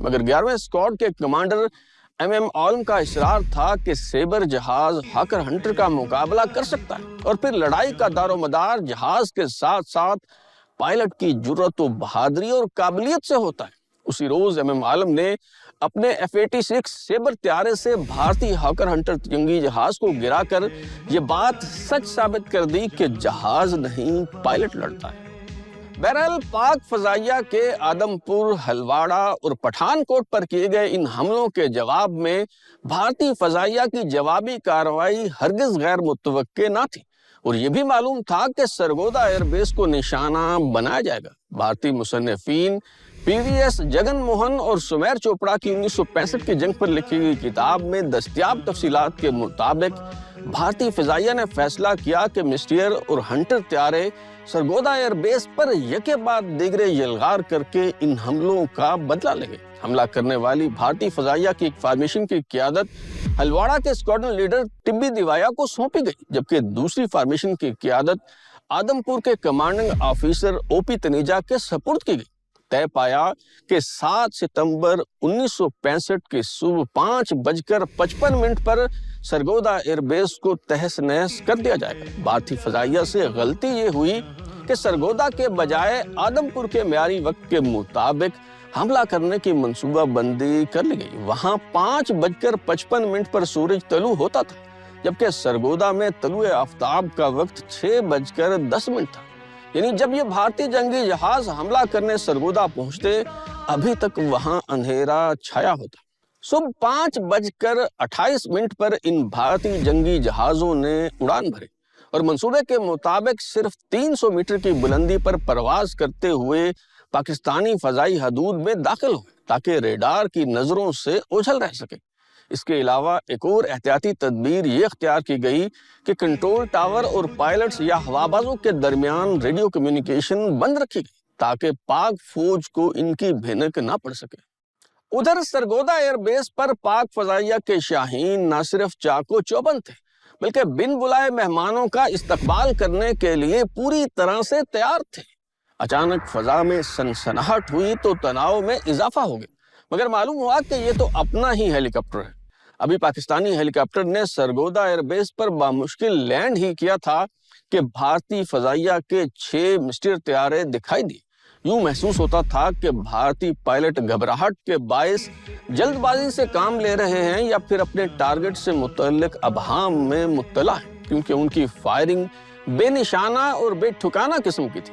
مگر 11ویں اسکواڈ کے commander M عالم کا اصرار تھا کہ سیبر جہاز ہاکر ہنٹر کا مقابلہ کر سکتا ہے، اور پھر لڑائی کا دار و مدار جہاز کے ساتھ ساتھ پائلٹ کی جرأت و بہادری اور قابلیت سے ہوتا ہے۔ اسی روز ایم عالم نے اپنے F-86 سیبر طیارے سے بھارتی ہاکر ہنٹر جنگی جہاز کو گرا کر یہ بات سچ ثابت کر دی کہ جہاز نہیں، پائلٹ لڑتا ہے۔ بہرحال پاک فضائیہ کے آدم پور، ہلواڑہ اور پٹھان کوٹ پر کیے گئے ان حملوں کے جواب میں بھارتی فضائیہ کی جوابی کارروائی ہرگز غیر متوقع نہ تھی، اور یہ بھی معلوم تھا کہ سرگودا ایئر بیس کو نشانہ بنایا جائے گا۔ بھارتی مصنفین PVS جگن موہن اور سمیر چوپڑا کی 1965 کی جنگ پر لکھی گئی کتاب میں دستیاب تفصیلات کے مطابق بھارتی فضائیہ نے فیصلہ کیا کہ مسٹیئر اور ہنٹر طیارے سرگودا ایئر بیس پر یکے بعد دیگرے یلغار کر کے ان حملوں کا بدلہ لیں گے۔ حملہ کرنے والی بھارتی فضائیہ کی ایک فارمیشن کی قیادت ہلواڑہ کے اسکواڈرن لیڈر ٹبی دیوایا کو سونپی گئی، جبکہ دوسری فارمیشن کی قیادت آدم پور کے کمانڈنگ آفیسر OP تنیجا کے سپرد کی گئی۔ طے پایا کہ 7 ستمبر 1965 کی صبح 5:55 پر سرگودا ایئر بیس کو تہس نہس کر دیا جائے گا۔ بھارتی فضائیہ سے غلطی یہ ہوئی کہ سرگودا کے بجائے آدم پور کے معیاری وقت کے مطابق حملہ کرنے کی منصوبہ بندی کر لی گئی۔ وہاں 5:55 پر سورج طلوع ہوتا تھا، جبکہ سرگودا میں طلوع آفتاب کا وقت 6:10 تھا۔ یعنی جب یہ بھارتی جنگی جہاز حملہ کرنے سرگودا پہنچتے، ابھی تک وہاں اندھیرا چھایا ہوتا۔ صبح 5:28 پر ان بھارتی جنگی جہازوں نے اڑان بھری اور منصوبے کے مطابق صرف 300 میٹر کی بلندی پر پرواز کرتے ہوئے پاکستانی فضائی حدود میں داخل ہوئے تاکہ ریڈار کی نظروں سے اوجھل رہ سکے۔ اس کے علاوہ ایک اور احتیاطی تدبیر یہ اختیار کی گئی کہ کنٹرول ٹاور اور پائلٹس یا ہوابازوں کے درمیان ریڈیو کمیونیکیشن بند رکھی گئی تاکہ پاک فوج کو ان کی بھنک نہ پڑ سکے۔ ادھر سرگودا ایئر بیس پر پاک فضائیہ کے شاہین نہ صرف چاق و چوبند تھے، بلکہ بن بلائے مہمانوں کا استقبال کرنے کے لیے پوری طرح سے تیار تھے۔ اچانک فضا میں سنسناہٹ ہوئی تو تناؤ میں اضافہ ہو گیا، مگر معلوم ہوا کہ یہ تو اپنا ہی ہیلی کاپٹر ہے۔ ابھی پاکستانی ہیلی کاپٹر نے سرگودا ایئر بیس پر بامشکل لینڈ ہی کیا تھا کہ بھارتی فضائیہ کے 6 مسٹر طیارے دکھائی دیے۔ یوں محسوس ہوتا تھا کہ بھارتی پائلٹ گھبراہٹ کے باعث جلد بازی سے کام لے رہے ہیں یا پھر اپنے ٹارگٹ سے متعلق ابہام میں مبتلا ہیں، کیونکہ ان کی فائرنگ بے نشانہ اور بے ٹھکانہ قسم کی تھی۔